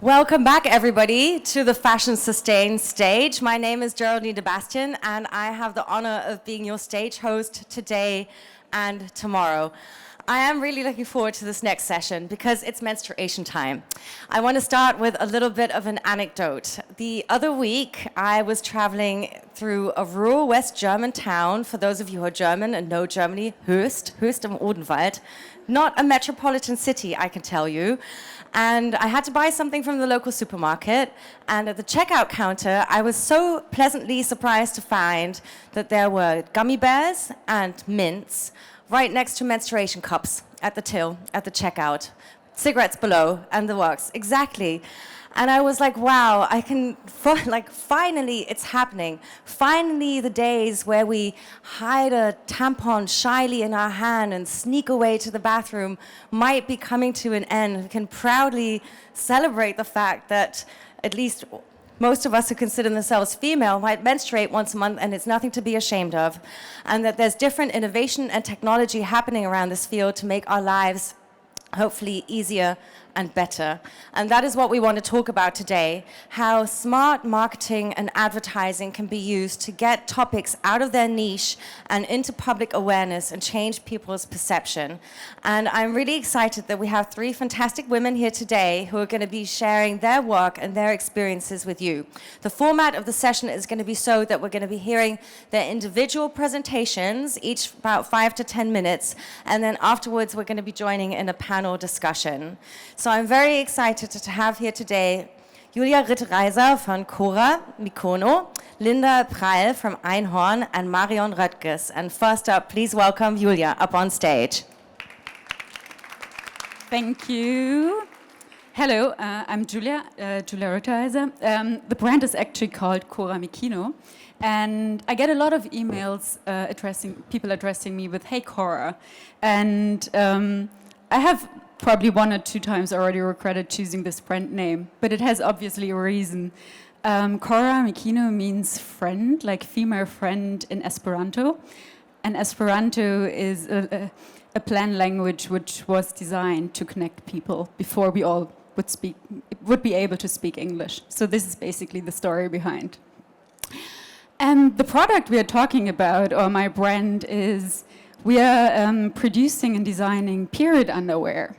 Welcome back, everybody, to the Fashion Sustain stage. My name is Geraldine de Bastion, and I have the honor of being your stage host today and tomorrow. I am really looking forward to this next session because it's menstruation time. I want to start with a little bit of an anecdote. The other week, I was traveling through a rural West German town. For those of you who are German and know Germany, Höchst im Odenwald. Not a metropolitan city, I can tell you. And I had to buy something from the local supermarket. And at the checkout counter, I was so pleasantly surprised to find that there were gummy bears and mints right next to menstruation cups at the till, at the checkout. Cigarettes below, and the works. Exactly. And I was like, wow, finally it's happening. Finally the days where we hide a tampon shyly in our hand and sneak away to the bathroom might be coming to an end. We can proudly celebrate the fact that at least most of us who consider themselves female might menstruate once a month, and it's nothing to be ashamed of. And that there's different innovation and technology happening around this field to make our lives hopefully easier and better. And that is what we want to talk about today, how smart marketing and advertising can be used to get topics out of their niche and into public awareness and change people's perception. And I'm really excited that we have three fantastic women here today who are going to be sharing their work and their experiences with you. The format of the session is going to be so that we're going to be hearing their individual presentations, each about 5 to 10 minutes, and then afterwards we're going to be joining in a panel discussion. So I'm very excited to have here today Julia Rittereiser from Cora Makino, Linda Preil from Einhorn, and Marion Röttges. And first up, please welcome Julia up on stage. Thank you. Hello, I'm Julia Rittereiser. The brand is actually called Cora Makino. And I get a lot of emails people addressing me with, "Hey, Cora." And I have probably 1 or 2 times already regretted choosing this brand name, but it has obviously a reason. Cora Makino means friend, like female friend in Esperanto. And Esperanto is a plan language which was designed to connect people before we all would be able to speak English. So this is basically the story behind. And the product we are talking about, or my brand, is we are producing and designing period underwear.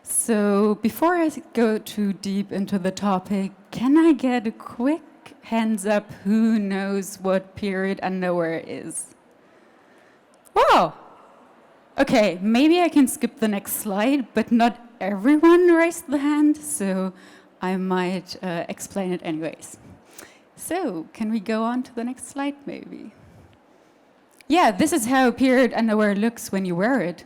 So before I go too deep into the topic, can I get a quick hands up who knows what period underwear is? Wow. Okay, maybe I can skip the next slide, but not everyone raised the hand, so I might explain it anyways. So can we go on to the next slide maybe? Yeah, this is how period underwear looks when you wear it.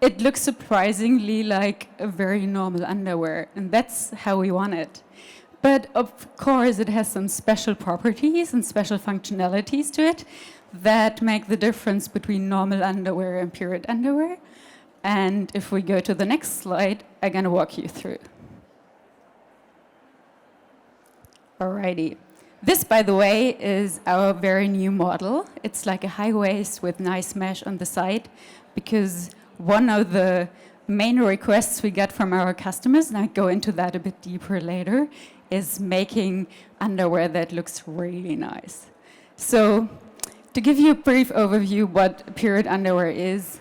It looks surprisingly like a very normal underwear, and that's how we want it. But of course, it has some special properties and special functionalities to it that make the difference between normal underwear and period underwear. And if we go to the next slide, I'm going to walk you through. Alrighty. This, by the way, is our very new model. It's like a high waist with nice mesh on the side, because one of the main requests we get from our customers, and I'll go into that a bit deeper later, is making underwear that looks really nice. So to give you a brief overview what period underwear is,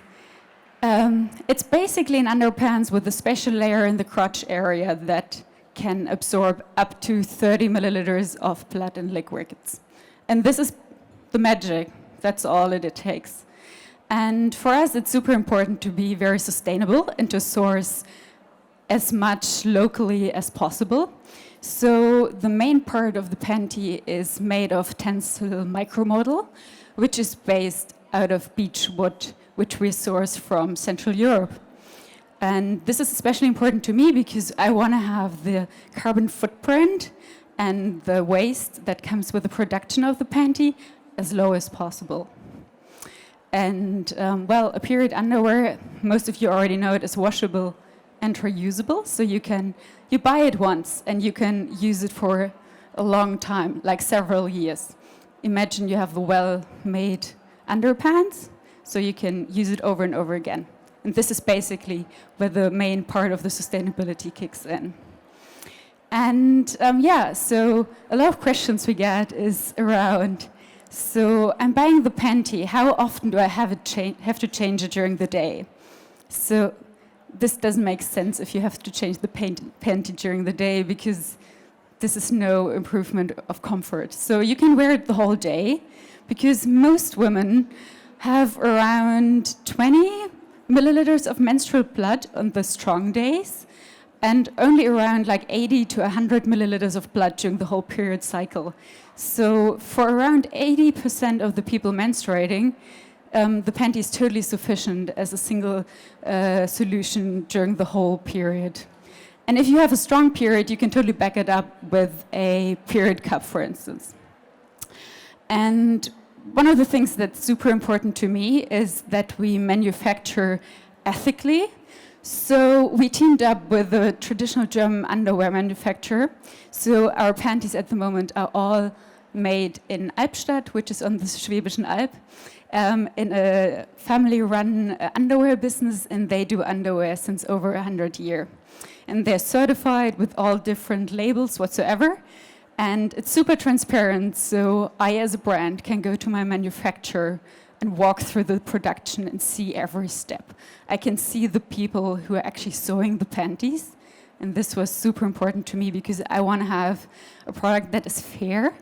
it's basically an underpants with a special layer in the crotch area that can absorb up to 30 milliliters of blood and liquids. And this is the magic. That's all it takes. And for us, it's super important to be very sustainable and to source as much locally as possible. So the main part of the panty is made of tencel micromodal, which is based out of beech wood, which we source from Central Europe. And this is especially important to me because I want to have the carbon footprint and the waste that comes with the production of the panty as low as possible. And well, a period underwear, most of you already know it, is washable and reusable. So you buy it once and you can use it for a long time, like several years. Imagine you have a well-made underpants, so you can use it over and over again. And this is basically where the main part of the sustainability kicks in. And yeah, so a lot of questions we get is around, so I'm buying the panty, how often do I have to change it during the day? So this doesn't make sense if you have to change the panty during the day, because this is no improvement of comfort. So you can wear it the whole day, because most women have around 20 milliliters of menstrual blood on the strong days, and only around like 80 to 100 milliliters of blood during the whole period cycle. So for around 80% of the people menstruating, the panty is totally sufficient as a single solution during the whole period. And if you have a strong period, you can totally back it up with a period cup, for instance. And one of the things that's super important to me is that we manufacture ethically. So we teamed up with a traditional German underwear manufacturer. So our panties at the moment are all made in Albstadt, which is on the Schwäbischen Alb, in a family-run underwear business, and they do underwear since over 100 years. And they're certified with all different labels whatsoever. And it's super transparent, so I as a brand can go to my manufacturer and walk through the production and see every step. I can see the people who are actually sewing the panties, and this was super important to me because I want to have a product that is fair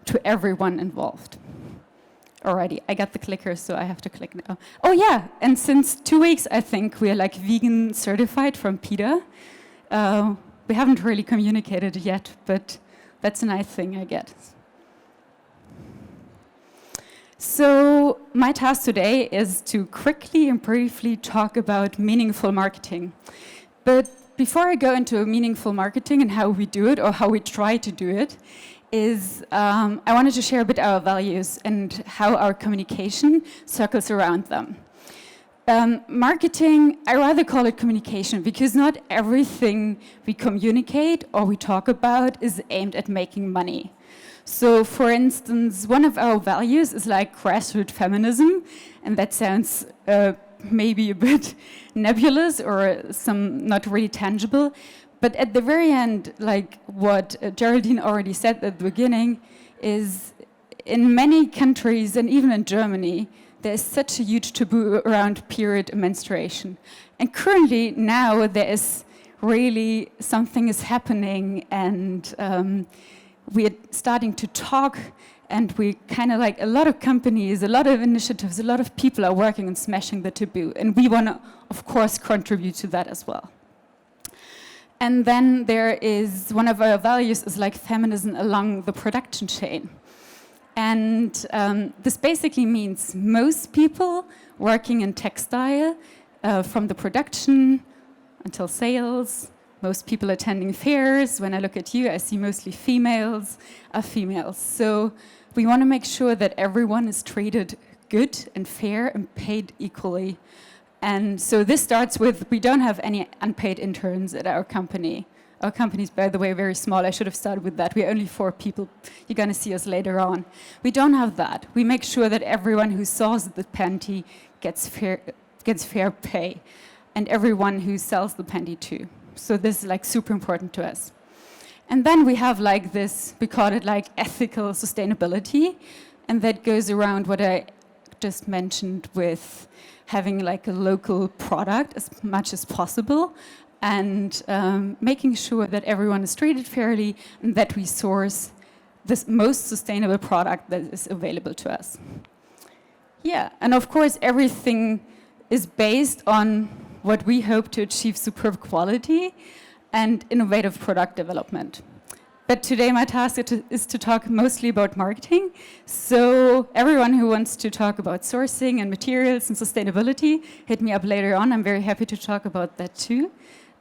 to everyone involved. Alrighty, I got the clicker, so I have to click now. Oh yeah, and since 2 weeks, I think we are like vegan certified from PETA. We haven't really communicated yet, but that's a nice thing I get. So my task today is to quickly and briefly talk about meaningful marketing. But before I go into meaningful marketing and how we do it or how we try to do it, I wanted to share a bit our values and how our communication circles around them. Marketing, I rather call it communication because not everything we communicate or we talk about is aimed at making money. So, for instance, one of our values is like grassroots feminism, and that sounds maybe a bit nebulous or some not really tangible. But at the very end, like what Geraldine already said at the beginning, is in many countries and even in Germany, there's such a huge taboo around period menstruation. And currently now there is really something is happening, and we're starting to talk, and we kind of like a lot of companies, a lot of initiatives, a lot of people are working on smashing the taboo. And we want to, of course, contribute to that as well. And then there is, one of our values is like feminism along the production chain. And this basically means most people working in textile, from the production until sales, most people attending fairs. When I look at you, I see mostly females are females. So we want to make sure that everyone is treated good and fair and paid equally. And so this starts with, we don't have any unpaid interns at our company. Our company is, by the way, very small. I should have started with that. We're only 4 people. You're going to see us later on. We don't have that. We make sure that everyone who sews the panty gets fair pay, and everyone who sells the panty too. So this is like super important to us. And then we have like this, we call it like ethical sustainability, and that goes around what I just mentioned with having like a local product as much as possible, and making sure that everyone is treated fairly and that we source the most sustainable product that is available to us. Yeah, and of course everything is based on what we hope to achieve: superb quality and innovative product development. But today my task is to talk mostly about marketing. So everyone who wants to talk about sourcing and materials and sustainability, hit me up later on. I'm very happy to talk about that too.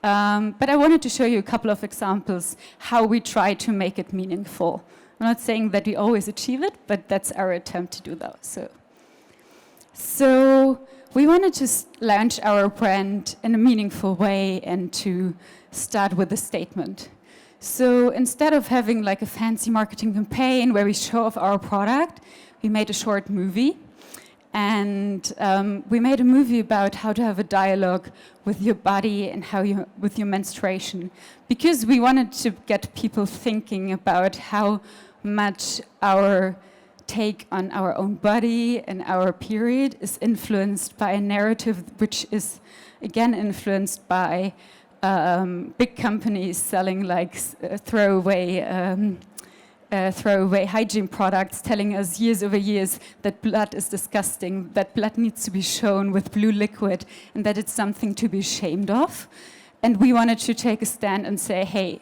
But I wanted to show you a couple of examples how we try to make it meaningful. I'm not saying that we always achieve it, but that's our attempt to do that. So we wanted to launch our brand in a meaningful way and to start with a statement. So instead of having like a fancy marketing campaign where we show off our product, we made a short movie. And we made a movie about how to have a dialogue with your body and with your menstruation, because we wanted to get people thinking about how much our take on our own body and our period is influenced by a narrative which is, again, influenced by big companies selling like throwaway hygiene products, telling us years over years that blood is disgusting, that blood needs to be shown with blue liquid, and that it's something to be ashamed of. And we wanted to take a stand and say, hey,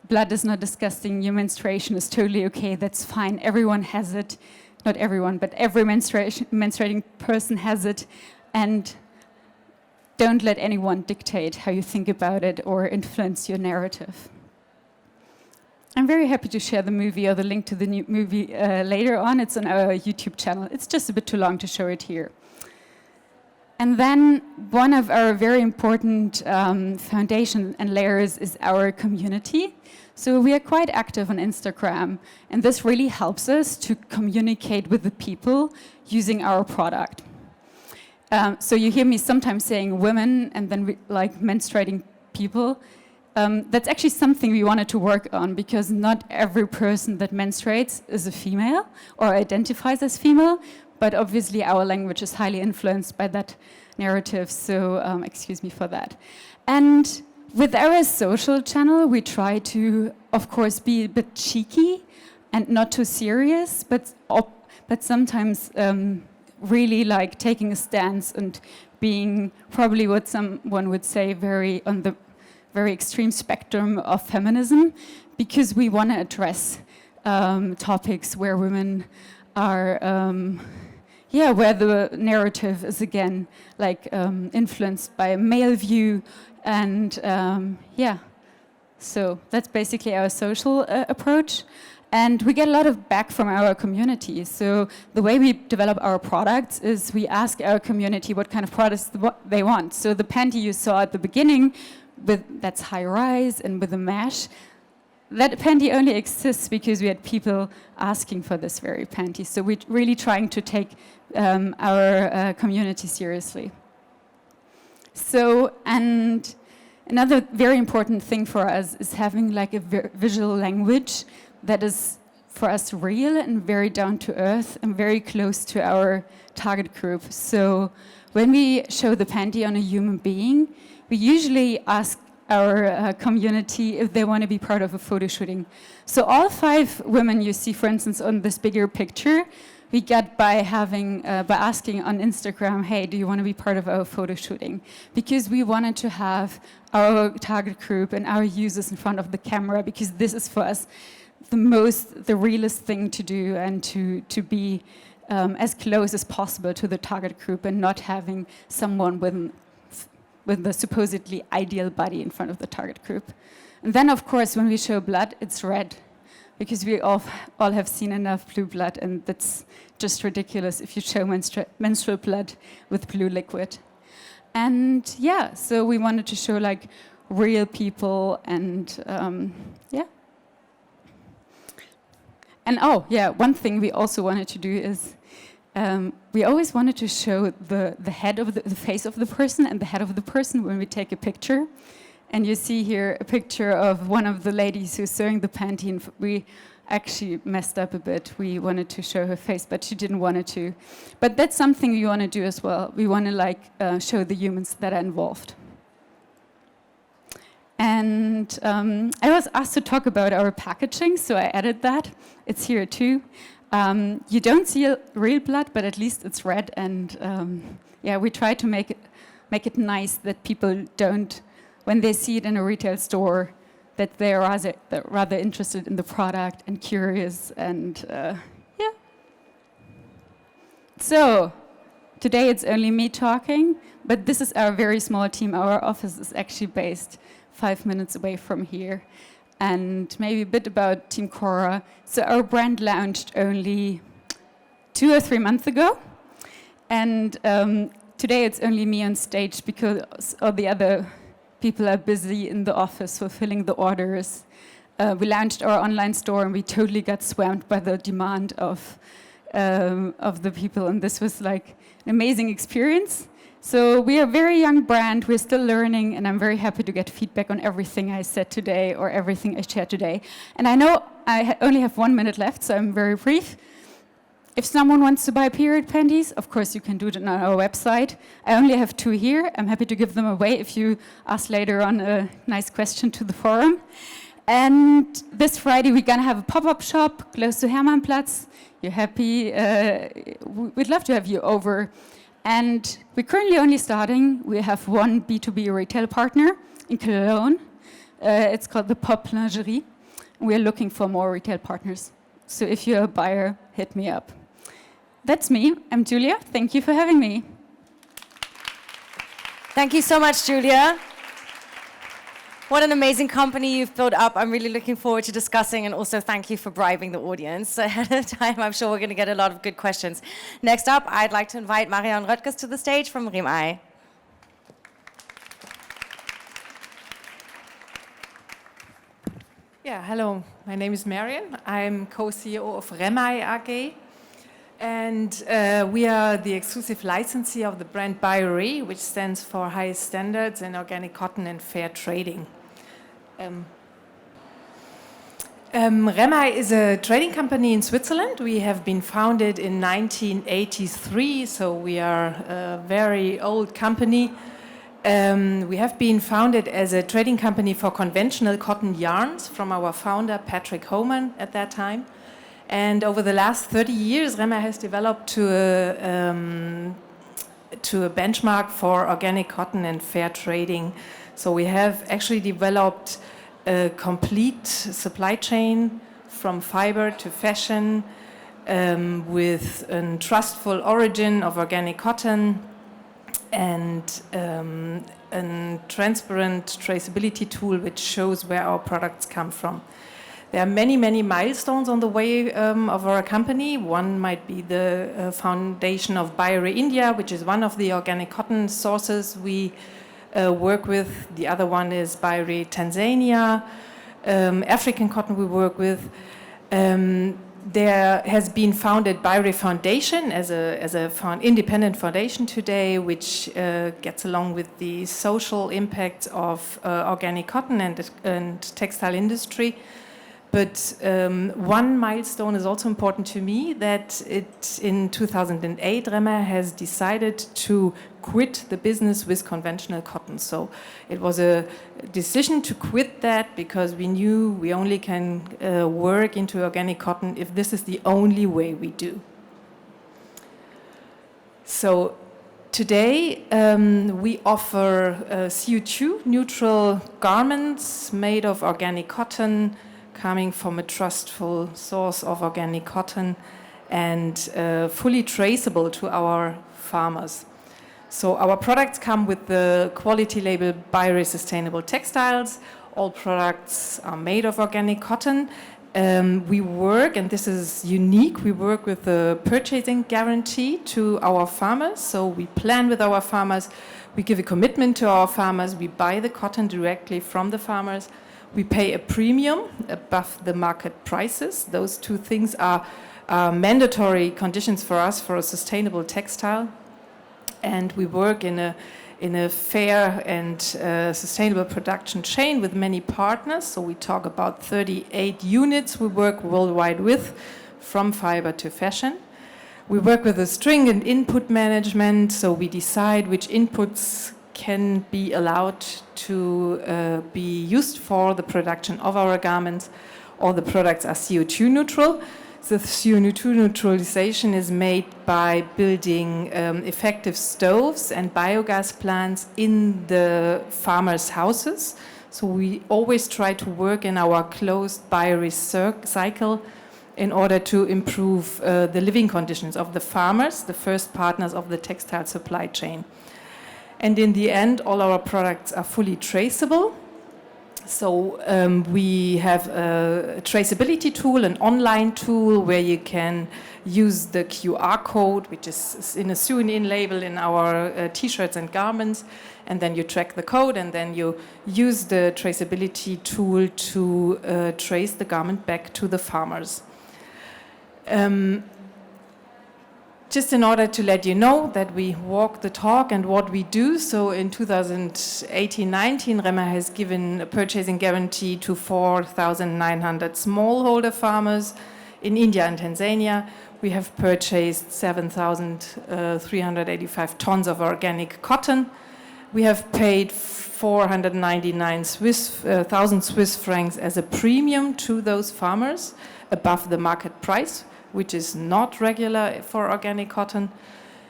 blood is not disgusting, your menstruation is totally okay, that's fine, everyone has it. Not everyone, but every menstruating person has it. And don't let anyone dictate how you think about it or influence your narrative. I'm very happy to share the movie or the link to the new movie later on. It's on our YouTube channel. It's just a bit too long to show it here. And then one of our very important foundation and layers is our community. So we are quite active on Instagram, and this really helps us to communicate with the people using our product. So you hear me sometimes saying women and then like menstruating people. That's actually something we wanted to work on, because not every person that menstruates is a female or identifies as female, but obviously our language is highly influenced by that narrative, so excuse me for that. And with our social channel, we try to, of course, be a bit cheeky and not too serious, but sometimes really like taking a stance and being probably what someone would say very on the very extreme spectrum of feminism, because we want to address topics where women are, where the narrative is again like influenced by a male view, and so that's basically our social approach. And we get a lot of back from our community. So the way we develop our products is we ask our community what kind of products they want. So the panty you saw at the beginning, that's high rise and with a mesh, that panty only exists because we had people asking for this very panty. So we're really trying to take our community seriously. So, and another very important thing for us is having like a visual language that is for us real and very down to earth and very close to our target group. So when we show the panty on a human being, we usually ask our community if they want to be part of a photo shooting. So all 5 women you see, for instance, on this bigger picture, we got by asking on Instagram, hey, do you want to be part of our photo shooting? Because we wanted to have our target group and our users in front of the camera, because this is for us the realest thing to do, and to be as close as possible to the target group and not having someone with the supposedly ideal body in front of the target group. And then, of course, when we show blood, it's red, because we all have seen enough blue blood, and that's just ridiculous if you show menstrual blood with blue liquid. And yeah, so we wanted to show like real people, and And one thing we also wanted to do is we always wanted to show the head of the face of the person and the head of the person when we take a picture. And you see here a picture of one of the ladies who's sewing the panty, and we actually messed up a bit. We wanted to show her face, but she didn't want to. But that's something we want to do as well. We want to like show the humans that are involved. And I was asked to talk about our packaging, so I added that. It's here too. You don't see real blood, but at least it's red. And we try to make it nice, that people don't, when they see it in a retail store, that they're rather interested in the product and curious. And So today it's only me talking, but this is our very small team. Our office is actually based 5 minutes away from here. And maybe a bit about Team Kora. So our brand launched only 2 or 3 months ago. And today it's only me on stage, because all the other people are busy in the office fulfilling the orders. We launched our online store, and we totally got swamped by the demand of of the people, and this was like an amazing experience. So we are a very young brand, we're still learning, and I'm very happy to get feedback on everything I said today or everything I shared today. And I know I only have 1 minute left, so I'm very brief. If someone wants to buy period panties, of course you can do it on our website. I only have 2 here. I'm happy to give them away if you ask later on a nice question to the forum. And this Friday we're gonna have a pop-up shop close to Hermannplatz. You're happy? We'd love to have you over. And we're currently only starting. We have one B2B retail partner in Cologne. It's called the Pop Lingerie. We're looking for more retail partners. So if you're a buyer, hit me up. That's me. I'm Julia. Thank you for having me. Thank you so much, Julia. What an amazing company you've built up. I'm really looking forward to discussing, and also thank you for bribing the audience ahead of time. I'm sure we're going to get a lot of good questions. Next up, I'd like to invite Marion Röttges to the stage from Remei. Yeah, hello. My name is Marion. I'm co-CEO of Remei AG. And we are the exclusive licensee of the brand BioRe, which stands for Highest Standards in Organic Cotton and Fair Trading. Remei is a trading company in Switzerland. We have been founded in 1983, so we are a very old company. We have been founded as a trading company for conventional cotton yarns from our founder, Patrick Homan, at that time. And over the last 30 years, Remei has developed to a benchmark for organic cotton and fair trading. So we have actually developed a complete supply chain from fiber to fashion with a trustful origin of organic cotton and a transparent traceability tool which shows where our products come from. There are many, many milestones on the way of our company. One might be the foundation of BioRe India, which is one of the organic cotton sources we work with. The other one is BioRe Tanzania, African cotton we work with. There has been founded BioRe Foundation as a independent foundation today, which gets along with the social impact of organic cotton and textile industry. But one milestone is also important to me, that in 2008, Remei has decided to quit the business with conventional cotton. So it was a decision to quit that because we knew we only can work into organic cotton if this is the only way we do. So today we offer CO2 neutral garments made of organic cotton, coming from a trustful source of organic cotton and fully traceable to our farmers. So our products come with the quality label BioRe Sustainable Textiles. All products are made of organic cotton. We work, and this is unique, we work with a purchasing guarantee to our farmers. So we plan with our farmers, we give a commitment to our farmers, we buy the cotton directly from the farmers. We pay a premium above the market prices. Those two things are mandatory conditions for us for a sustainable textile. And we work in a fair and sustainable production chain with many partners. So we talk about 38 units we work worldwide with, from fiber to fashion. We work with a string and input management, so we decide which inputs can be allowed to be used for the production of our garments. All the products are CO2 neutral. The CO2 neutralization is made by building effective stoves and biogas plants in the farmers' houses. So we always try to work in our closed BioRe cycle in order to improve the living conditions of the farmers, the first partners of the textile supply chain. And in the end, all our products are fully traceable. So we have a traceability tool, an online tool where you can use the QR code, which is in a sewn-in label in our T-shirts and garments, and then you track the code, and then you use the traceability tool to trace the garment back to the farmers. Just in order to let you know that we walk the talk and what we do, so in 2018-19, Remei has given a purchasing guarantee to 4,900 smallholder farmers in India and Tanzania. We have purchased 7,385 tons of organic cotton. We have paid 499,000 Swiss francs as a premium to those farmers above the market price, which is not regular for organic cotton.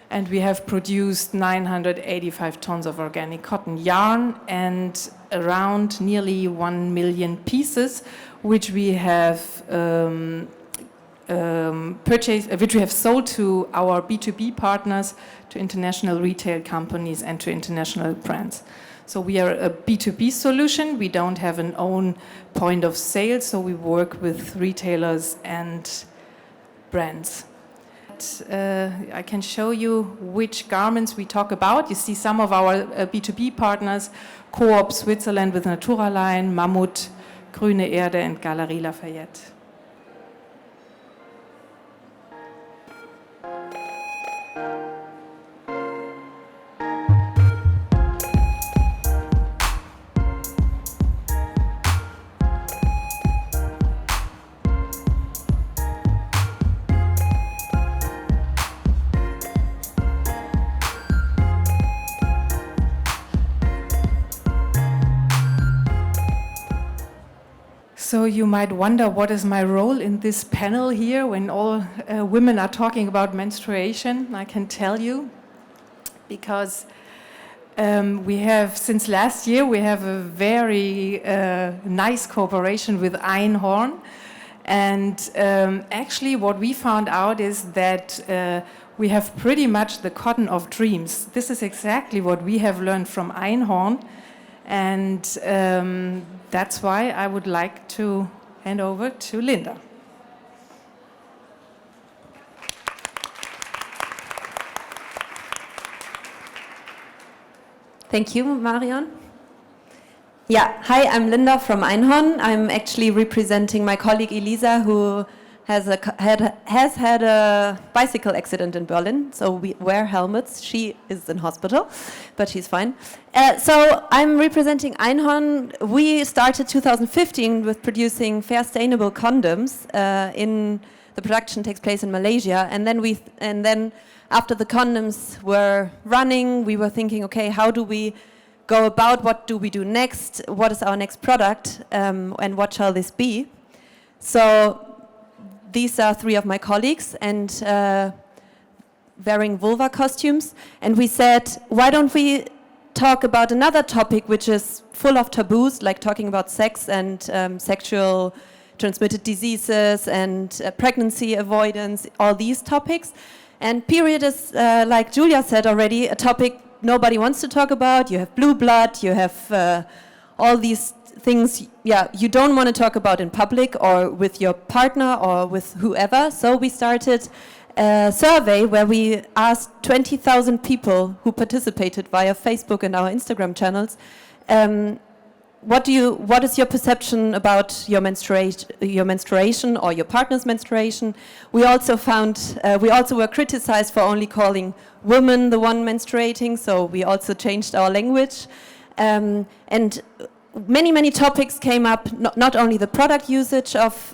And we have produced 985 tons of organic cotton yarn and around nearly 1 million pieces, which we have purchased, which we have sold to our B2B partners, to international retail companies and to international brands. So we are a B2B solution. We don't have an own point of sale, so we work with retailers and brands. I can show you which garments we talk about. You see some of our B2B partners, Coop Switzerland with Naturaline, Mammut, Grüne Erde and Galerie Lafayette. So you might wonder, what is my role in this panel here when all women are talking about menstruation? I can tell you, because we have, since last year, we have a very nice cooperation with Einhorn. And actually what we found out is that we have pretty much the cotton of dreams. This is exactly what we have learned from Einhorn. And that's why I would like to hand over to Linda. Thank you, Marion. Yeah, hi, I'm Linda from Einhorn. I'm actually representing my colleague Elisa, who has had a bicycle accident in Berlin, so we wear helmets. She is in hospital, but she's fine. So I'm representing Einhorn. We started 2015 with producing fair, sustainable condoms. The production takes place in Malaysia, and then after the condoms were running, we were thinking, okay, how do we go about? What do we do next? What is our next product, and what shall this be? So these are three of my colleagues and wearing vulva costumes. And we said, why don't we talk about another topic which is full of taboos, like talking about sex and sexual transmitted diseases and pregnancy avoidance, all these topics. And period is, like Julia said already, a topic nobody wants to talk about. You have blue blood, you have all these things, yeah, you don't want to talk about in public or with your partner or with whoever. So we started a survey where we asked 20,000 people who participated via Facebook and our Instagram channels, what is your perception about your menstruation or your partner's menstruation? We also found, we also were criticized for only calling women the one menstruating, so we also changed our language. And many topics came up, not only the product usage of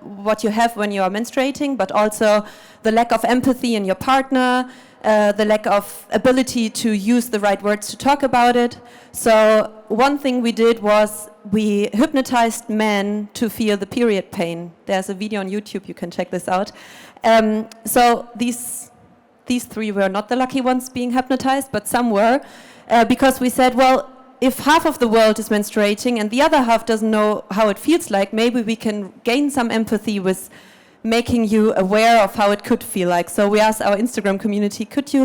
what you have when you are menstruating, but also the lack of empathy in your partner, the lack of ability to use the right words to talk about it. So one thing we did was we hypnotized men to feel the period pain. There's a video on YouTube, you can check this out. So these three were not the lucky ones being hypnotized, but some were, because we said, well, if half of the world is menstruating and the other half doesn't know how it feels like, maybe we can gain some empathy with making you aware of how it could feel like. So we asked our Instagram community, could you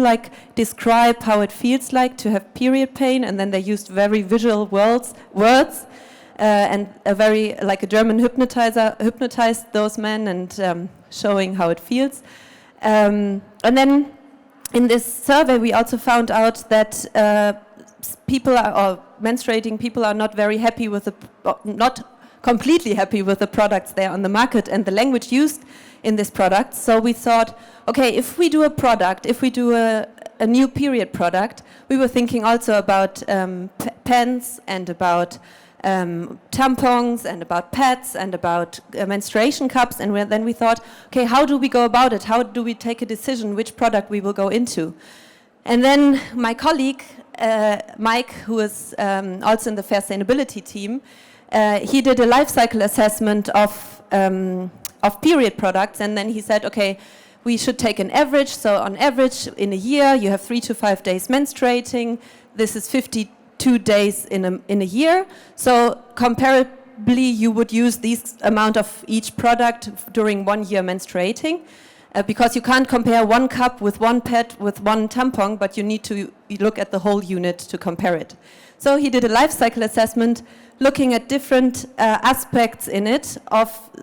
describe how it feels like to have period pain? And then they used very visual words, and a German hypnotizer hypnotized those men and showing how it feels. And then in this survey we also found out that menstruating people are not very happy with not completely happy with the products there on the market and the language used in this product. So we thought, okay, if we do a product, if we do a new period product, we were thinking also about pens and about tampons and about pads and about menstruation cups, and then we thought, okay, how do we go about it? How do we take a decision which product we will go into? And then my colleague, Mike, who is also in the Fair-Sustainability team, he did a life cycle assessment of period products, and then he said, okay, we should take an average. So on average, in a year, you have 3 to 5 days menstruating. This is 52 days in a year. So comparably, you would use this amount of each product during 1 year menstruating. Because you can't compare one cup with one pad with one tampon, but you need to look at the whole unit to compare it. So he did a life cycle assessment looking at different aspects in it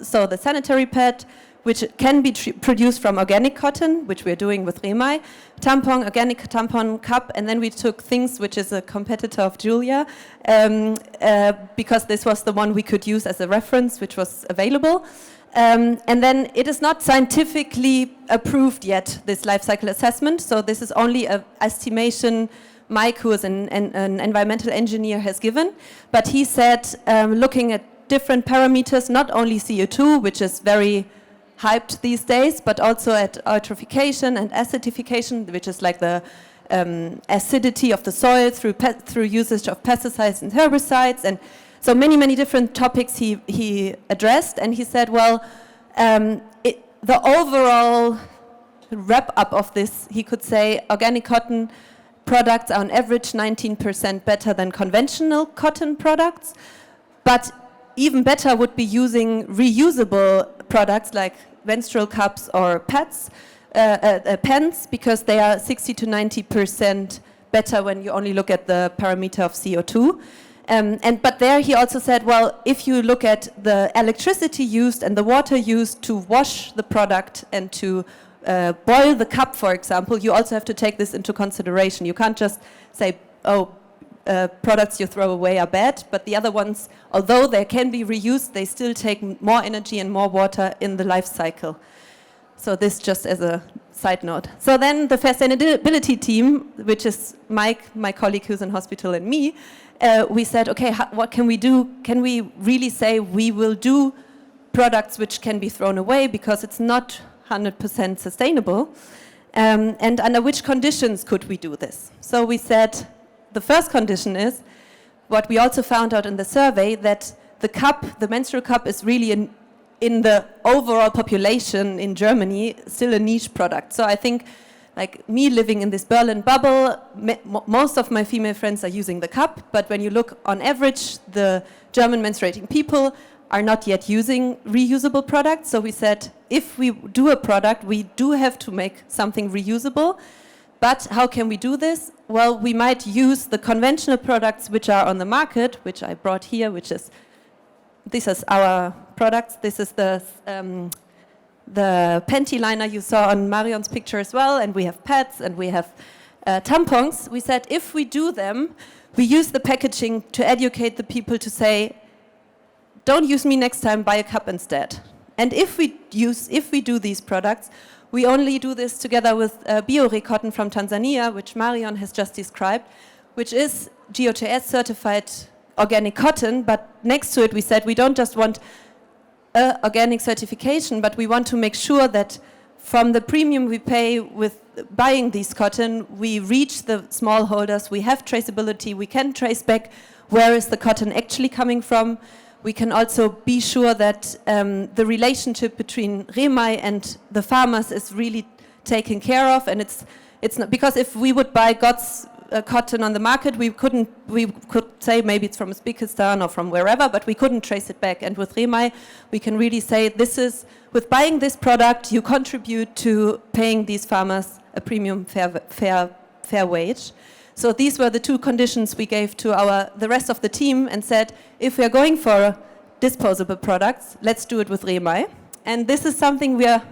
so the sanitary pad, which can be produced from organic cotton, which we're doing with Remei, organic tampon cup, and then we took things which is a competitor of Julia, because this was the one we could use as a reference, which was available. And then it is not scientifically approved yet, this life cycle assessment, so this is only an estimation Mike, who is an environmental engineer, has given. But he said, looking at different parameters, not only CO2, which is very hyped these days, but also at eutrophication and acidification, which is like the acidity of the soil through usage of pesticides and herbicides, and so many different topics he addressed, and he said, well, the overall wrap-up of this, he could say, organic cotton products are on average 19% better than conventional cotton products, but even better would be using reusable products like menstrual cups or pads, pens, because they are 60 to 90% better when you only look at the parameter of CO2. But there he also said, well, if you look at the electricity used and the water used to wash the product and to boil the cup, for example, you also have to take this into consideration. You can't just say, oh, products you throw away are bad, but the other ones, although they can be reused, they still take more energy and more water in the life cycle. So this just as a side note. So then the Fair-Sustainability team, which is Mike, my colleague who's in hospital, and me, we said, okay, what can we do? Can we really say we will do products which can be thrown away because it's not 100% sustainable? And under which conditions could we do this? So we said the first condition is, what we also found out in the survey, that the cup, the menstrual cup, is really in the overall population in Germany still a niche product. So I think, like me living in this Berlin bubble, most of my female friends are using the cup, but when you look on average, the German menstruating people are not yet using reusable products. So we said, if we do a product, we do have to make something reusable. But how can we do this? Well, we might use the conventional products which are on the market, which I brought here, this is our products. This is the panty liner you saw on Marion's picture as well, and we have pads and we have tampons. We said if we do them, we use the packaging to educate the people to say, don't use me next time, buy a cup instead. And if we do these products, we only do this together with Biore cotton from Tanzania, which Marion has just described, which is GOTS certified organic cotton, but next to it we said we don't just want organic certification, but we want to make sure that from the premium we pay with buying these cotton, we reach the smallholders, we have traceability, we can trace back where is the cotton actually coming from. We can also be sure that the relationship between Remei and the farmers is really taken care of, and it's not, because if we would buy God's cotton on the market, we could say maybe it's from Uzbekistan or from wherever, but we couldn't trace it back. And with Remei, we can really say with buying this product, you contribute to paying these farmers a premium fair wage. So these were the two conditions we gave to the rest of the team and said, if we are going for disposable products, let's do it with Remei. And this is something we are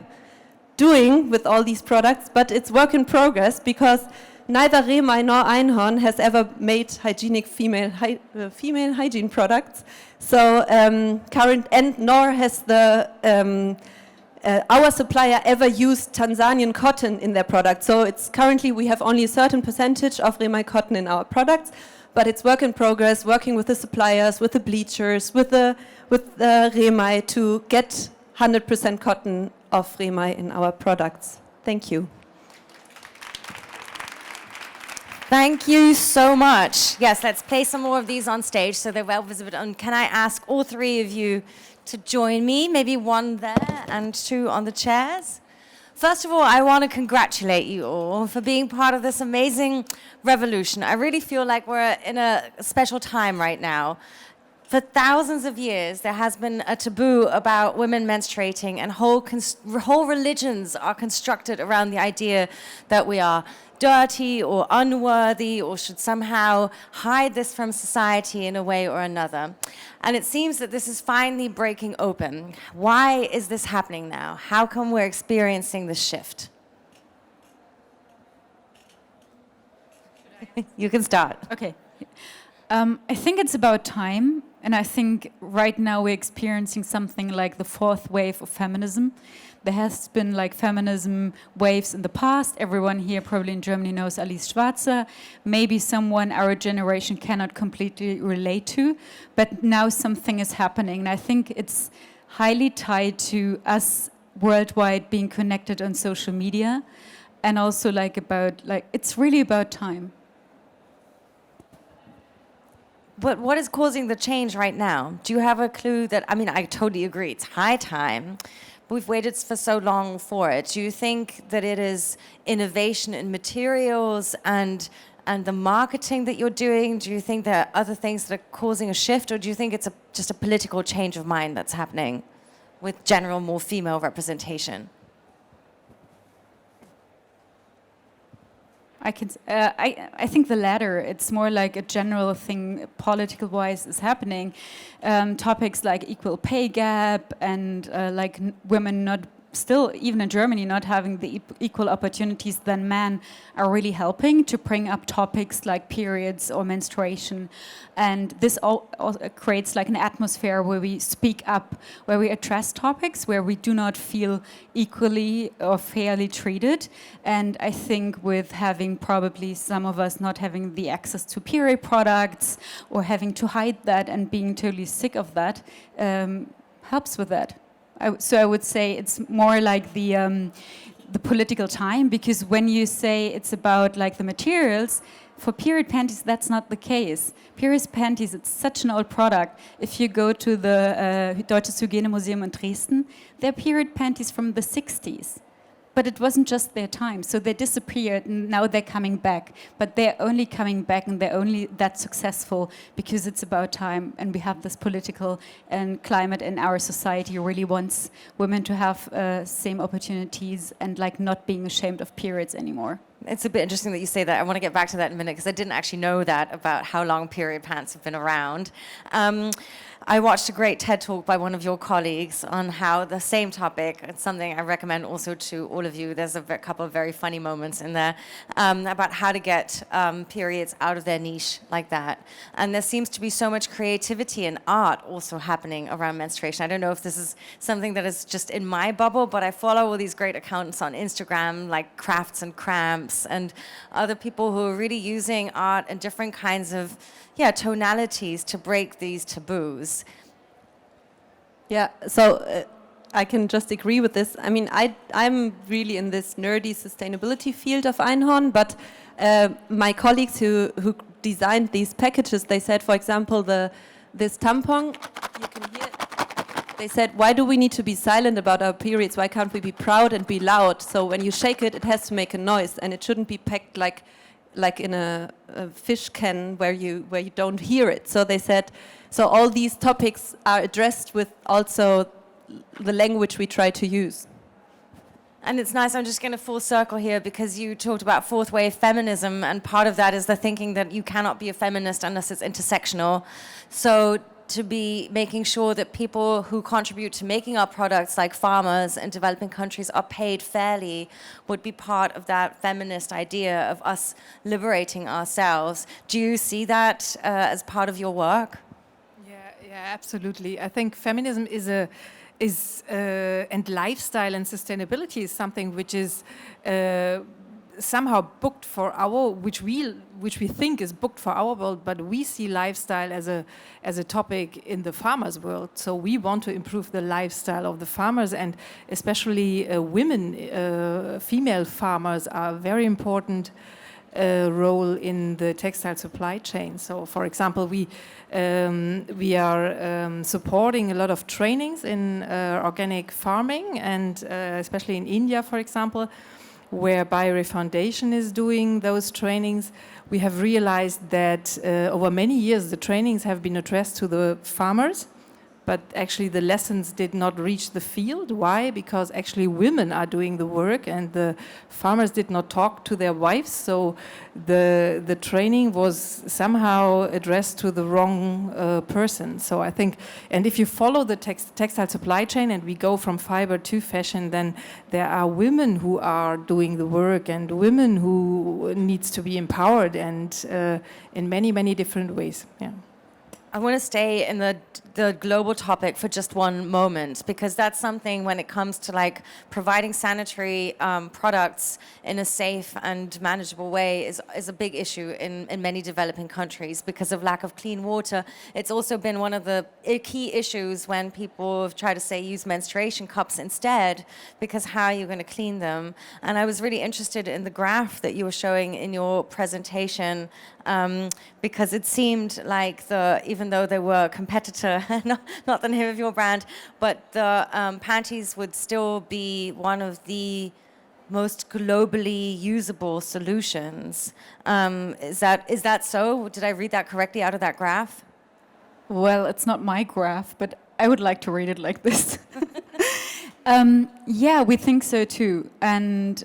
doing with all these products, but it's work in progress because neither Remei nor Einhorn has ever made hygienic female hygiene products. So nor has our supplier ever used Tanzanian cotton in their product. So it's currently we have only a certain percentage of Remei cotton in our products, but it's work in progress, working with the suppliers, with the bleachers, with the Remei to get 100% cotton of Remei in our products. Thank you. Thank you so much. Yes, let's play some more of these on stage so they're well visible. And can I ask all three of you to join me, maybe one there and two on the chairs? First of all, I want to congratulate you all for being part of this amazing revolution. I really feel like we're in a special time right now. For thousands of years, there has been a taboo about women menstruating, and whole religions are constructed around the idea that we are dirty or unworthy or should somehow hide this from society in a way or another. And it seems that this is finally breaking open. Why is this happening now? How come we're experiencing this shift? You can start. Okay. I think it's about time, and I think right now we're experiencing something like the fourth wave of feminism. There has been like feminism waves in the past. Everyone here probably in Germany knows Alice Schwarzer. Maybe someone our generation cannot completely relate to, but now something is happening. And I think it's highly tied to us worldwide being connected on social media, and also it's really about time. But what is causing the change right now? Do you have a clue that, I mean, I totally agree, it's high time, but we've waited for so long for it. Do you think that it is innovation in materials and the marketing that you're doing? Do you think there are other things that are causing a shift, or do you think it's just a political change of mind that's happening with general, more female representation? I think the latter. It's more like a general thing, political-wise, is happening. Topics like equal pay gap and like women not still, even in Germany, not having the equal opportunities than men are really helping to bring up topics like periods or menstruation. And this all creates like an atmosphere where we speak up, where we address topics, where we do not feel equally or fairly treated. And I think with having probably some of us not having the access to period products or having to hide that and being totally sick of that helps with that. So I would say it's more like the political time, because when you say it's about like the materials, for period panties that's not the case. Period panties, it's such an old product. If you go to the Deutsches Hygienemuseum in Dresden, they're period panties from the 60s. But it wasn't just their time, so they disappeared and now they're coming back. But they're only coming back and they're only that successful because it's about time, and we have this political and climate in our society who really wants women to have same opportunities and like not being ashamed of periods anymore. It's a bit interesting that you say that. I want to get back to that in a minute because I didn't actually know that about how long period pants have been around. I watched a great TED Talk by one of your colleagues on how the same topic, it's something I recommend also to all of you, there's a couple of very funny moments in there, about how to get periods out of their niche like that. And there seems to be so much creativity and art also happening around menstruation. I don't know if this is something that is just in my bubble, but I follow all these great accounts on Instagram, like Crafts and Cramps, and other people who are really using art and different kinds of tonalities to break these taboos. Yeah, so I can just agree with this. I mean, I'm really in this nerdy sustainability field of Einhorn, but my colleagues who designed these packages, they said, for example, this tampon, you can hear it. They said, why do we need to be silent about our periods? Why can't we be proud and be loud? So when you shake it, it has to make a noise, and it shouldn't be packed like in a fish can where you don't hear it. So they said, so all these topics are addressed with also the language we try to use. And it's nice, I'm just going to full circle here because you talked about fourth wave feminism, and part of that is the thinking that you cannot be a feminist unless it's intersectional. So to be making sure that people who contribute to making our products, like farmers in developing countries, are paid fairly would be part of that feminist idea of us liberating ourselves. Do you see that as part of your work? Yeah, absolutely. I think feminism and lifestyle and sustainability is something which is somehow booked for which we think is booked for our world, but we see lifestyle as a topic in the farmers' world. So we want to improve the lifestyle of the farmers, and especially women, female farmers are a very important role in the textile supply chain. So, for example, we are supporting a lot of trainings in organic farming, and especially in India, for example, where Bayeri Foundation is doing those trainings. We have realized that over many years the trainings have been addressed to the farmers, but actually the lessons did not reach the field. Why? Because actually women are doing the work and the farmers did not talk to their wives, so the training was somehow addressed to the wrong person. So I think, and if you follow the textile supply chain and we go from fiber to fashion, then there are women who are doing the work and women who needs to be empowered, and in many, many different ways. Yeah. I want to stay in the global topic for just one moment, because that's something when it comes to like providing sanitary products in a safe and manageable way is a big issue in many developing countries because of lack of clean water. It's also been one of the key issues when people try to say use menstruation cups instead, because how are you going to clean them? And I was really interested in the graph that you were showing in your presentation, because it seemed like even though they were a competitor, not the name of your brand, but the panties would still be one of the most globally usable solutions. Is that so? Did I read that correctly out of that graph? Well, it's not my graph, but I would like to read it like this. Yeah, we think so too. And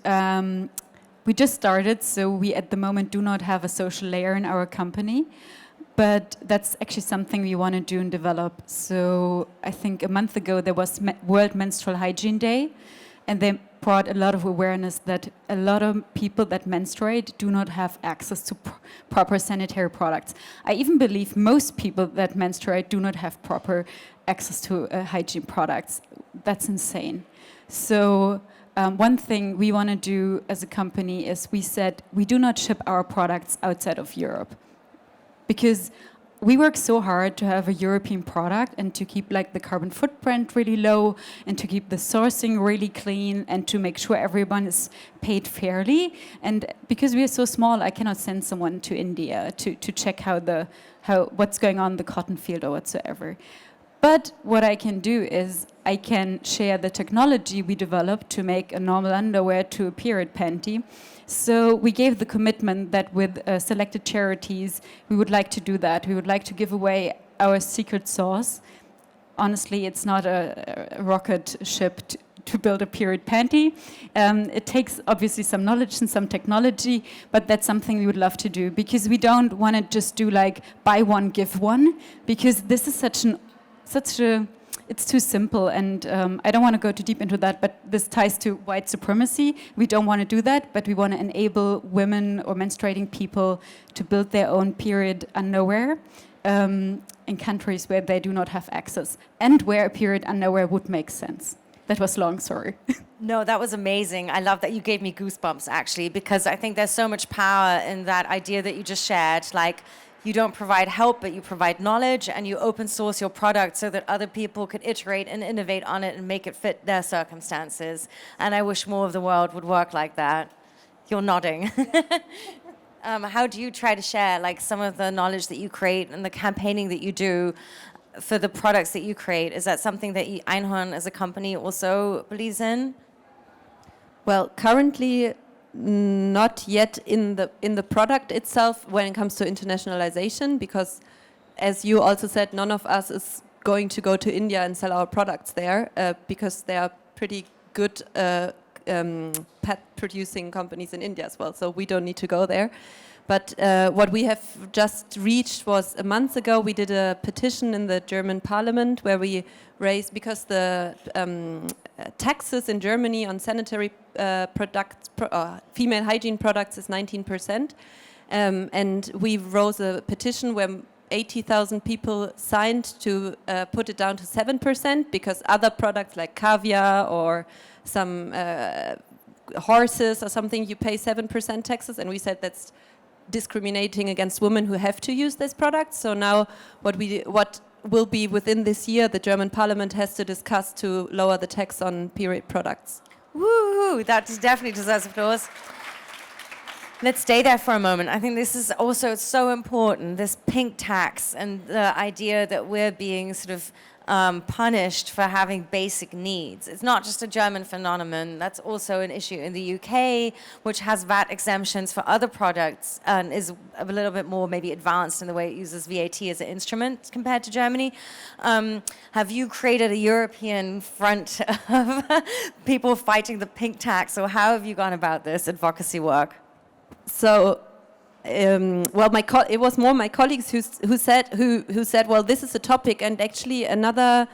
we just started, so we at the moment do not have a social layer in our company. But that's actually something we want to do and develop. So I think a month ago there was World Menstrual Hygiene Day, and they brought a lot of awareness that a lot of people that menstruate do not have access to proper sanitary products. I even believe most people that menstruate do not have proper access to hygiene products. That's insane. So one thing we want to do as a company is we said we do not ship our products outside of Europe, because we work so hard to have a European product and to keep like the carbon footprint really low and to keep the sourcing really clean and to make sure everyone is paid fairly. And because we are so small, I cannot send someone to India to check what's going on in the cotton field or whatsoever. But what I can do is I can share the technology we developed to make a normal underwear to a period panty. So we gave the commitment that with selected charities, we would like to do that. We would like to give away our secret sauce. Honestly, it's not a rocket ship to build a period panty. It takes obviously some knowledge and some technology, but that's something we would love to do, because we don't want to just do like buy one, give one, because this is it's too simple, and I don't want to go too deep into that, but this ties to white supremacy. We don't want to do that, but we want to enable women or menstruating people to build their own period underwear in countries where they do not have access, and where a period underwear would make sense. That was long, sorry. No, that was amazing. I love that you gave me goosebumps, actually, because I think there's so much power in that idea that you just shared. Like, you don't provide help, but you provide knowledge, and you open source your product so that other people could iterate and innovate on it and make it fit their circumstances. And I wish more of the world would work like that. You're nodding. How do you try to share like some of the knowledge that you create and the campaigning that you do for the products that you create? Is that something that Einhorn as a company also believes in? Well, currently not yet in the product itself when it comes to internationalization, because as you also said, none of us is going to go to India and sell our products there, because there are pretty good pet producing companies in India as well, so we don't need to go there. But what we have just reached was a month ago, we did a petition in the German parliament where we raised, because the taxes in Germany on sanitary products, female hygiene products is 19%. And we rose a petition where 80,000 people signed to put it down to 7%, because other products like caviar or some horses or something, you pay 7% taxes. And we said that's discriminating against women who have to use this product. So now what will be within this year, the German parliament has to discuss to lower the tax on period products. Woo! That definitely deserves applause. Let's stay there for a moment. I think this is also so important, this pink tax and the idea that we're being sort of punished for having basic needs. It's not just a German phenomenon. That's also an issue in the UK, which has VAT exemptions for other products and is a little bit more maybe advanced in the way it uses VAT as an instrument compared to Germany. Have you created a European front of people fighting the pink tax, or how have you gone about this advocacy work? So, well, it was more my colleagues who said, well, this is a topic, and actually another,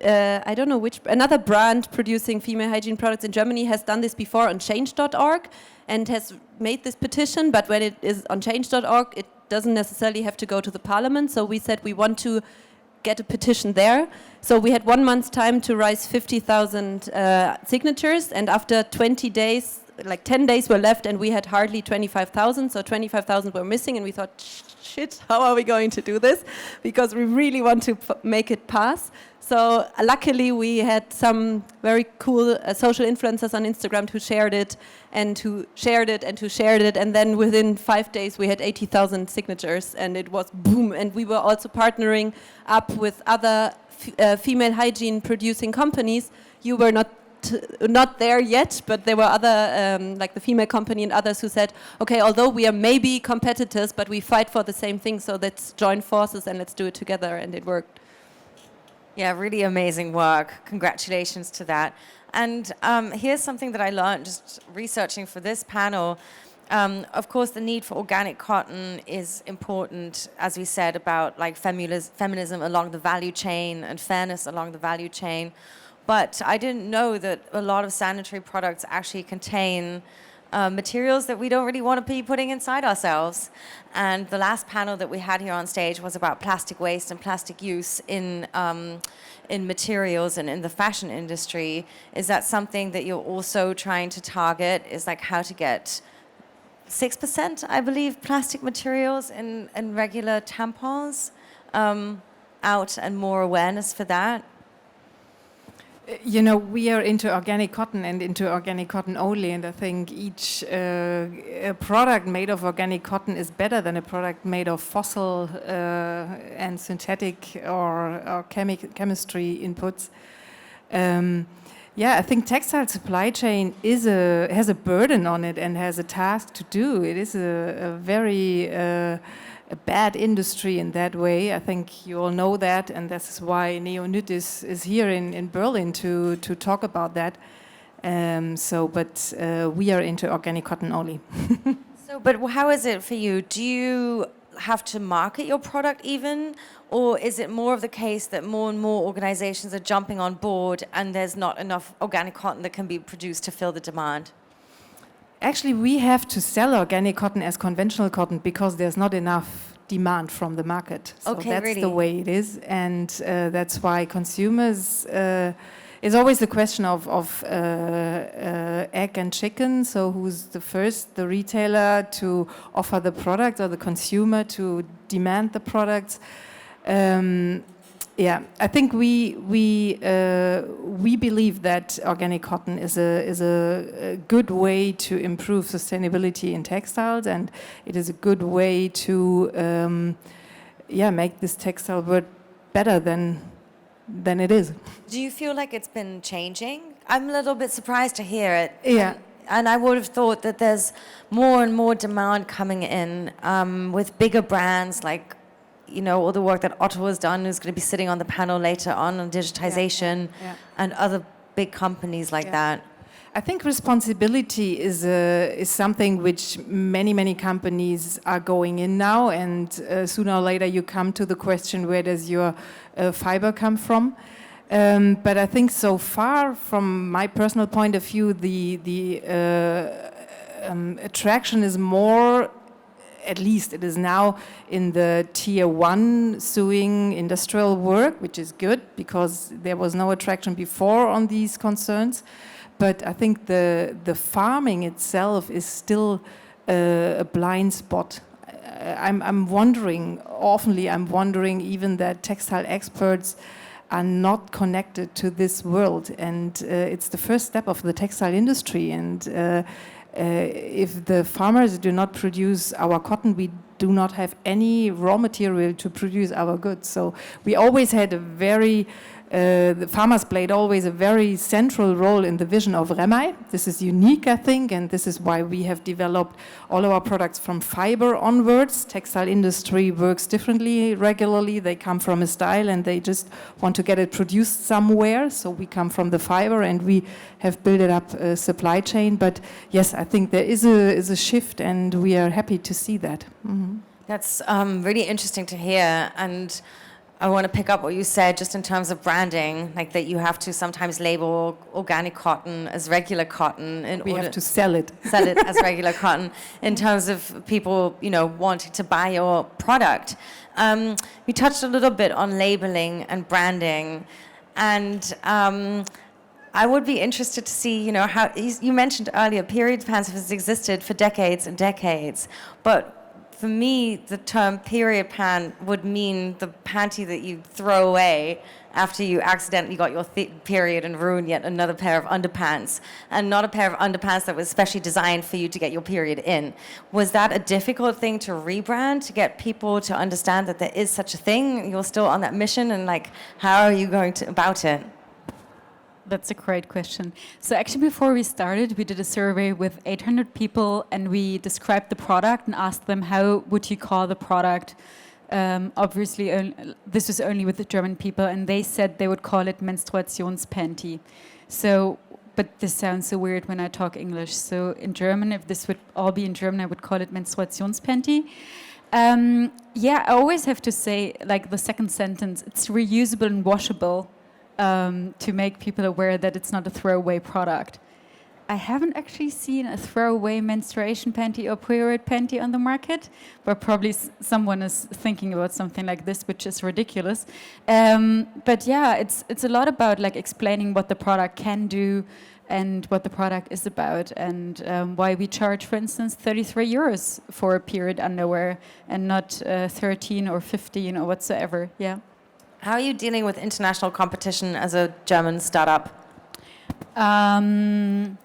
I don't know which, another brand producing female hygiene products in Germany has done this before on change.org and has made this petition, but when it is on change.org, it doesn't necessarily have to go to the parliament. So we said we want to get a petition there. So we had 1 month's time to raise 50,000 signatures, and after 20 days, like 10 days were left, and we had hardly 25,000, so 25,000 were missing, and we thought, shit, how are we going to do this? Because we really want to make it pass. So luckily we had some very cool social influencers on Instagram who shared it, and who shared it, and who shared it, and then within 5 days we had 80,000 signatures, and it was boom. And we were also partnering up with other female hygiene producing companies. You were not there yet, but there were other, like the female company and others who said, okay, although we are maybe competitors, but we fight for the same thing, so let's join forces and let's do it together, and it worked. Yeah, really amazing work. Congratulations to that. And here's something that I learned just researching for this panel. Of course, the need for organic cotton is important, as we said, about like feminism along the value chain and fairness along the value chain. But I didn't know that a lot of sanitary products actually contain materials that we don't really want to be putting inside ourselves. And the last panel that we had here on stage was about plastic waste and plastic use in materials and in the fashion industry. Is that something that you're also trying to target? Is like how to get 6%, I believe, plastic materials in regular tampons out, and more awareness for that? You know, we are into organic cotton and into organic cotton only, and I think each product made of organic cotton is better than a product made of fossil and synthetic or chemistry inputs. Yeah, I think textile supply chain has a burden on it and has a task to do. It is a very a bad industry in that way. I think you all know that, and this is why Neonut is here in Berlin to talk about that. But we are into organic cotton only. But how is it for you? Do you have to market your product even? Or is it more of the case that more and more organizations are jumping on board and there's not enough organic cotton that can be produced to fill the demand? Actually, we have to sell organic cotton as conventional cotton because there's not enough demand from the market. So okay, that's really? The way it is. And that's why consumers... it's always the question of egg and chicken. So who's the first, the retailer to offer the product or the consumer to demand the products? Yeah, I think we believe that organic cotton is a good way to improve sustainability in textiles, and it is a good way to make this textile world better than it is. Do you feel like it's been changing? I'm a little bit surprised to hear it. Yeah. And I would have thought that there's more and more demand coming in with bigger brands like, you know, all the work that Otto has done, who's going to be sitting on the panel later on digitization, and other big companies like that. I think responsibility is something which many companies are going in now, and sooner or later you come to the question, where does your fiber come from? But I think so far, from my personal point of view, the attraction is more, at least it is now, in the tier 1 sewing industrial work, which is good because there was no attraction before on these concerns. But I think the farming itself is still a blind spot. I'm wondering even that textile experts are not connected to this world, and it's the first step of the textile industry, and if the farmers do not produce our cotton, we do not have any raw material to produce our goods. So we always had the farmers played always a very central role in the vision of Remei. This is unique, I think, and this is why we have developed all our products from fiber onwards. Textile industry works differently regularly. They come from a style and they just want to get it produced somewhere. So we come from the fiber and we have built it up a supply chain. But yes, I think there is a shift, and we are happy to see that. Mm-hmm. That's really interesting to hear, and I want to pick up what you said just in terms of branding, like that you have to sometimes label organic cotton as regular cotton. We have to sell it as regular cotton in terms of people, wanting to buy your product. We touched a little bit on labeling and branding, and I would be interested to see, how you mentioned earlier, period pants have existed for decades and decades, but for me, the term period pant would mean the panty that you throw away after you accidentally got your period and ruined yet another pair of underpants, and not a pair of underpants that was specially designed for you to get your period in. Was that a difficult thing to rebrand, to get people to understand that there is such a thing? You're still on that mission, and how are you going about it? That's a great question. So actually, before we started, we did a survey with 800 people, and we described the product and asked them, how would you call the product? Obviously, this was only with the German people, and they said they would call it Menstruationspanty. So, but this sounds so weird when I talk English. So in German, if this would all be in German, I would call it Menstruationspanty. I always have to say, the second sentence, it's reusable and washable. To make people aware that it's not a throwaway product. I haven't actually seen a throwaway menstruation panty or period panty on the market, but probably someone is thinking about something like this, which is ridiculous. But yeah, it's a lot about explaining what the product can do and what the product is about, and why we charge, for instance, 33 euros for a period underwear and not 13 or 15 or whatsoever. Yeah. How are you dealing with international competition as a German startup? Well,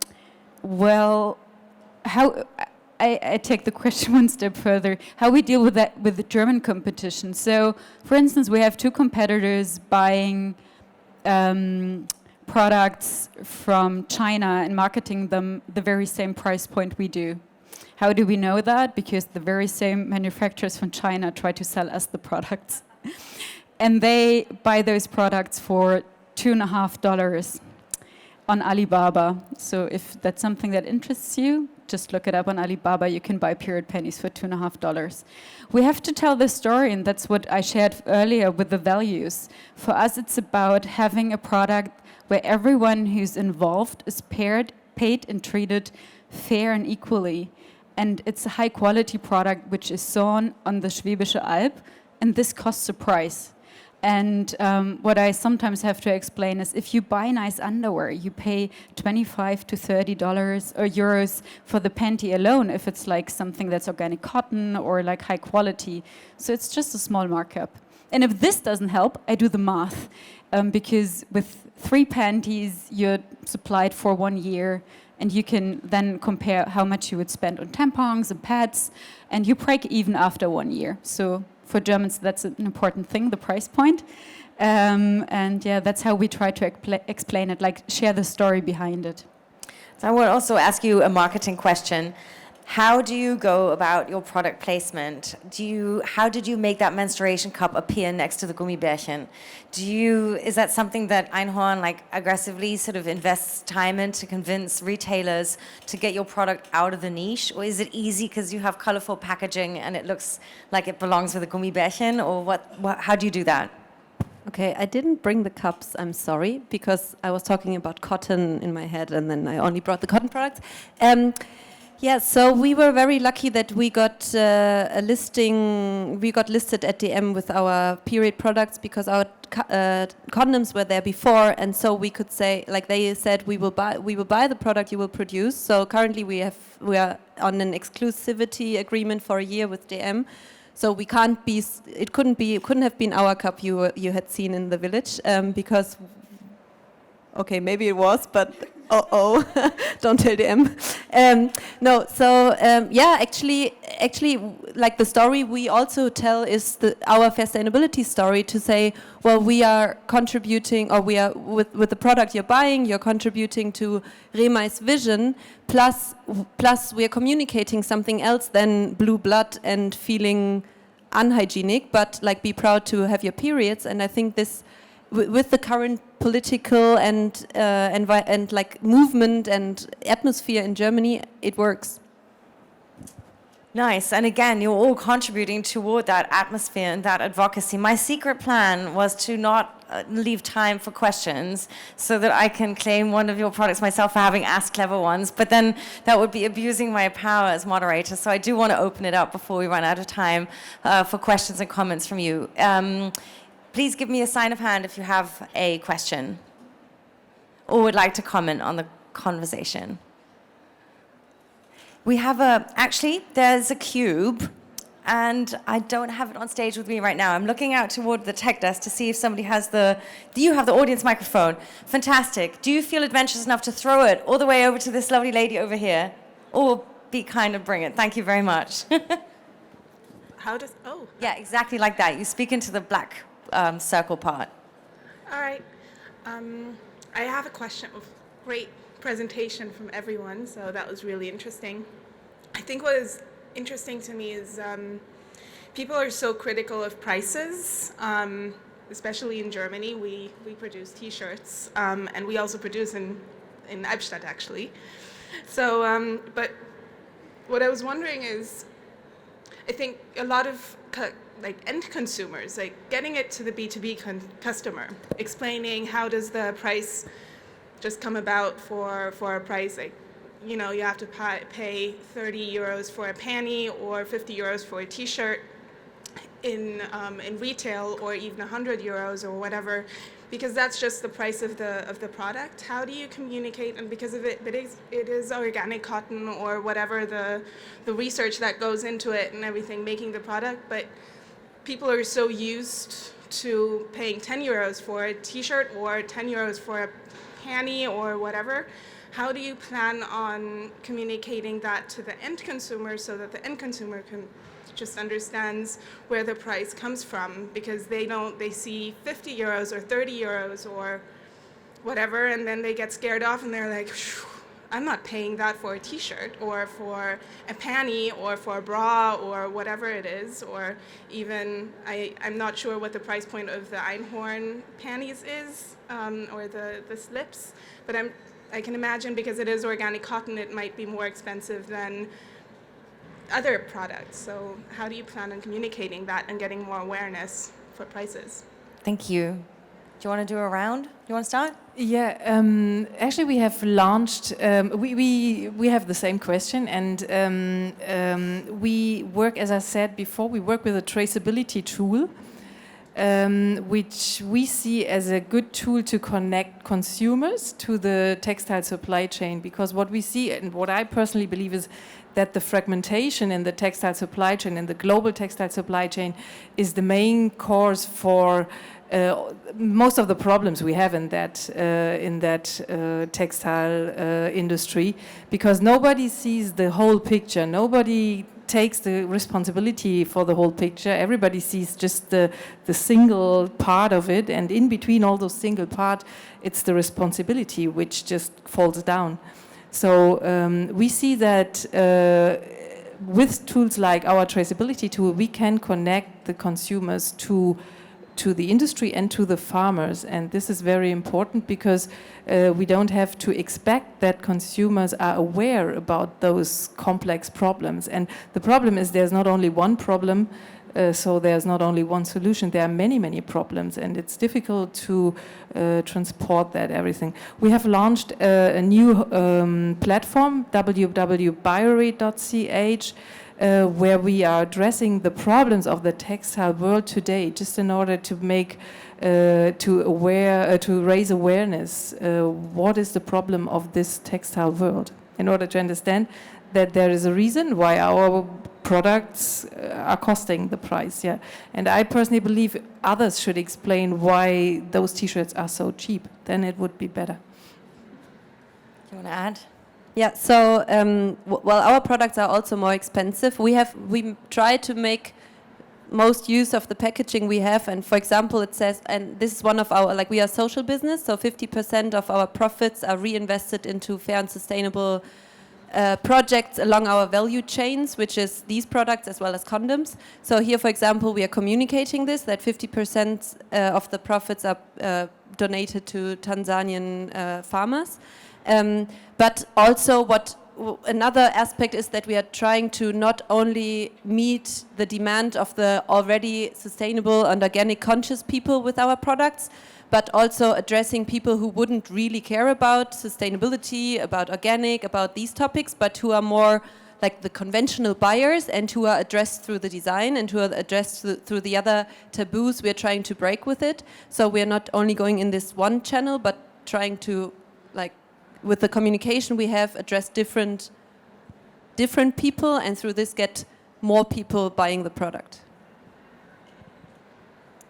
I take the question one step further. How we deal with that with the German competition. So, for instance, we have two competitors buying products from China and marketing them the very same price point we do. How do we know that? Because the very same manufacturers from China try to sell us the products. And they buy those products for $2.50 on Alibaba. So if that's something that interests you, just look it up on Alibaba. You can buy period panties for $2.50. We have to tell the story, and that's what I shared earlier with the values. For us, it's about having a product where everyone who's involved is paid and treated fair and equally. And it's a high-quality product which is sewn on the Schwäbische Alb, and this costs a price. And what I sometimes have to explain is, if you buy nice underwear, you pay $25 to $30 or euros for the panty alone, if it's something that's organic cotton or high quality. So it's just a small markup. And if this doesn't help, I do the math. Because with 3 panties, you're supplied for 1 year, and you can then compare how much you would spend on tampons and pads, and you break even after 1 year. So for Germans, that's an important thing, the price point. And yeah, that's how we try to explain it, share the story behind it. So I will also ask you a marketing question. how do you go about your product placement? How did you make that menstruation cup appear next to the Gummibärchen? Is that something that Einhorn like aggressively sort of invests time in to convince retailers to get your product out of the niche? Or is it easy because you have colorful packaging and it looks like it belongs with a Gummibärchen? Or how do you do that? Okay, I didn't bring the cups, I'm sorry, because I was talking about cotton in my head and then I only brought the cotton products. Yeah, so we were very lucky that we got a listing, we got listed at DM with our period products because our condoms were there before, and so we could say, like they said, we will buy the product you will produce. So currently we are on an exclusivity agreement for a year with DM. So we can't be, it couldn't have been our cup you had seen in the village because, okay, maybe it was, but don't tell them. No, so yeah, actually, like the story we also tell is our sustainability story to say, well, we are contributing, or we are with the product you're buying, you're contributing to Remei's vision. Plus, we are communicating something else than blue blood and feeling unhygienic, but like be proud to have your periods. And I think this, with the current political and like movement and atmosphere in Germany, it works. Nice. And again, you're all contributing toward that atmosphere and that advocacy. My secret plan was to not leave time for questions so that I can claim one of your products myself for having asked clever ones, but then that would be abusing my power as moderator. So I do want to open it up before we run out of time for questions and comments from you. Please give me a sign of hand if you have a question or would like to comment on the conversation. We have actually, there's a cube, and I don't have it on stage with me right now. I'm looking out toward the tech desk to see if somebody has do you have the audience microphone? Fantastic. Do you feel adventurous enough to throw it all the way over to this lovely lady over here? Or be kind and bring it. Thank you very much. Yeah, exactly like that. You speak into the black circle part. All right. I have a question. Great presentation from everyone, so that was really interesting. I think what is interesting to me is people are so critical of prices, especially in Germany. We produce T-shirts, and we also produce in Albstadt, actually. So, but what I was wondering is, I think a lot of like end consumers, like getting it to the B2B customer, explaining how does the price just come about for a price, like, you know, you have to pay 30 euros for a panty or 50 euros for a T-shirt in retail, or even 100 euros or whatever, because that's just the price of the product. How do you communicate? And because of it is organic cotton or whatever the research that goes into it and everything, making the product, but people are so used to paying 10 euros for a T-shirt or 10 euros for a panty or whatever. How do you plan on communicating that to the end consumer so that the end consumer can just understands where the price comes from? Because they see 50 euros or 30 euros or whatever, and then they get scared off and they're like, I'm not paying that for a T-shirt or for a panty or for a bra or whatever it is, or even, I'm not sure what the price point of the Einhorn panties is, or the slips, but I can imagine because it is organic cotton, it might be more expensive than other products. So how do you plan on communicating that and getting more awareness for prices? Thank you. Do you want to do a round? You want to start? Yeah, actually we have launched, we have the same question, and we work, as I said before, we work with a traceability tool, which we see as a good tool to connect consumers to the textile supply chain, because what we see, and what I personally believe, is that the fragmentation in the textile supply chain, in the global textile supply chain, is the main cause for most of the problems we have in that textile industry, because nobody sees the whole picture. Nobody takes the responsibility for the whole picture. Everybody sees just the single part of it, and in between all those single parts, it's the responsibility which just falls down. So we see that with tools like our traceability tool, we can connect the consumers to the industry and to the farmers. And this is very important because we don't have to expect that consumers are aware about those complex problems. And the problem is there's not only one problem, so there's not only one solution, there are many, many problems, and it's difficult to transport that everything. We have launched a new platform, www.biory.ch, where we are addressing the problems of the textile world today, just in order to make to raise awareness. What is the problem of this textile world? In order to understand that there is a reason why our products are costing the price. Yeah, and I personally believe others should explain why those T-shirts are so cheap. Then it would be better. You want to add? Yeah, so well, our products are also more expensive. We try to make most use of the packaging we have, and for example, it says, and this is one of our, like, we are a social business, so 50% of our profits are reinvested into fair and sustainable projects along our value chains, which is these products as well as condoms. So here, for example, we are communicating this, that 50% of the profits are donated to Tanzanian farmers. But also another aspect is that we are trying to not only meet the demand of the already sustainable and organic conscious people with our products, but also addressing people who wouldn't really care about sustainability, about organic, about these topics, but who are more like the conventional buyers and who are addressed through the design and who are addressed through the other taboos we're trying to break with it. So we're not only going in this one channel, but trying to, like, with the communication we have, address different people, and through this get more people buying the product.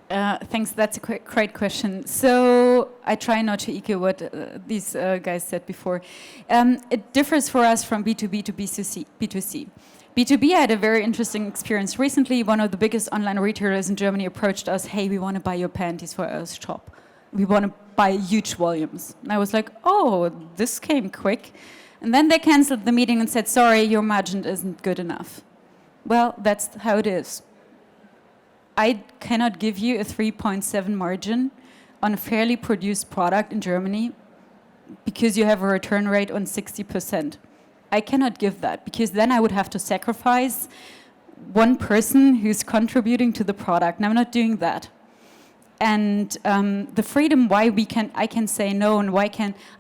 Thanks, that's a great question. So I try not to echo what these guys said before. It differs for us from B2B to B2C. B2B, I had a very interesting experience. Recently, one of the biggest online retailers in Germany approached us, hey, we want to buy your panties for our shop. We want to buy huge volumes. And I was like, oh, this came quick. And then they canceled the meeting and said, sorry, your margin isn't good enough. Well, that's how it is. I cannot give you a 3.7 margin on a fairly produced product in Germany because you have a return rate on 60%. I cannot give that because then I would have to sacrifice one person who's contributing to the product, and I'm not doing that. And the freedom why I can say no and why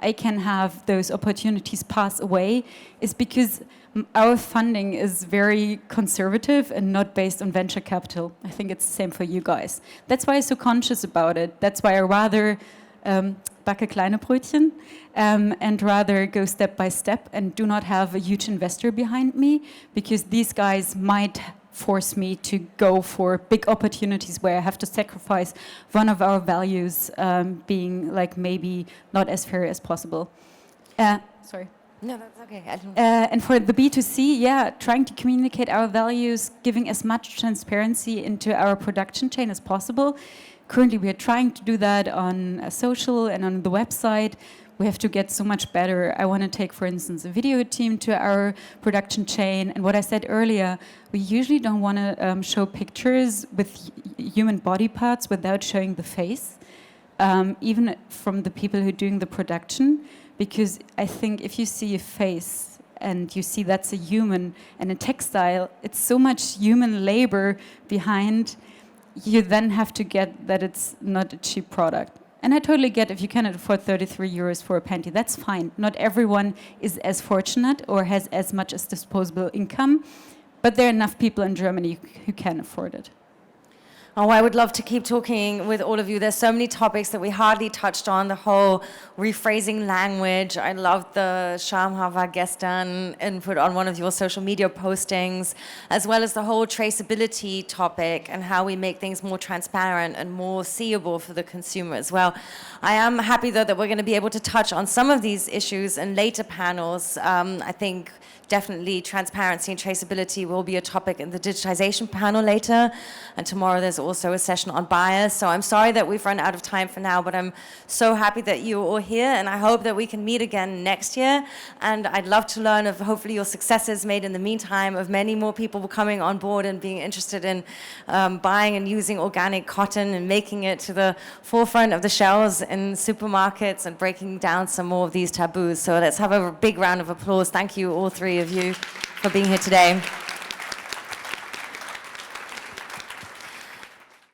I can have those opportunities pass away is because our funding is very conservative and not based on venture capital. I think it's the same for you guys. That's why I'm so conscious about it. That's why I rather backe kleine Brötchen and rather go step by step and do not have a huge investor behind me, because these guys might force me to go for big opportunities where I have to sacrifice one of our values, being like maybe not as fair as possible. Sorry. No, that's okay. And for the B2C, yeah, trying to communicate our values, giving as much transparency into our production chain as possible. Currently, we are trying to do that on social and on the website. We have to get so much better. I want to take, for instance, a video team to our production chain. And what I said earlier, we usually don't want to show pictures with human body parts without showing the face, even from the people who are doing the production. Because I think if you see a face and you see that's a human and a textile, it's so much human labor behind, you then have to get that it's not a cheap product. And I totally get if you cannot afford 33 euros for a panty, that's fine. Not everyone is as fortunate or has as much as disposable income, but there are enough people in Germany who can afford it. Oh, I would love to keep talking with all of you. There's so many topics that we hardly touched on. The whole rephrasing language. I loved the Schamhaber gestern input on one of your social media postings, as well as the whole traceability topic and how we make things more transparent and more seeable for the consumer as well. I am happy, though, that we're going to be able to touch on some of these issues in later panels. I think definitely transparency and traceability will be a topic in the digitization panel later. And tomorrow there's also a session on bias. So I'm sorry that we've run out of time for now, but I'm so happy that you're all here, and I hope that we can meet again next year. And I'd love to learn of hopefully your successes made in the meantime, of many more people coming on board and being interested in buying and using organic cotton and making it to the forefront of the shelves in supermarkets and breaking down some more of these taboos. So let's have a big round of applause. Thank you, all three of you, for being here today.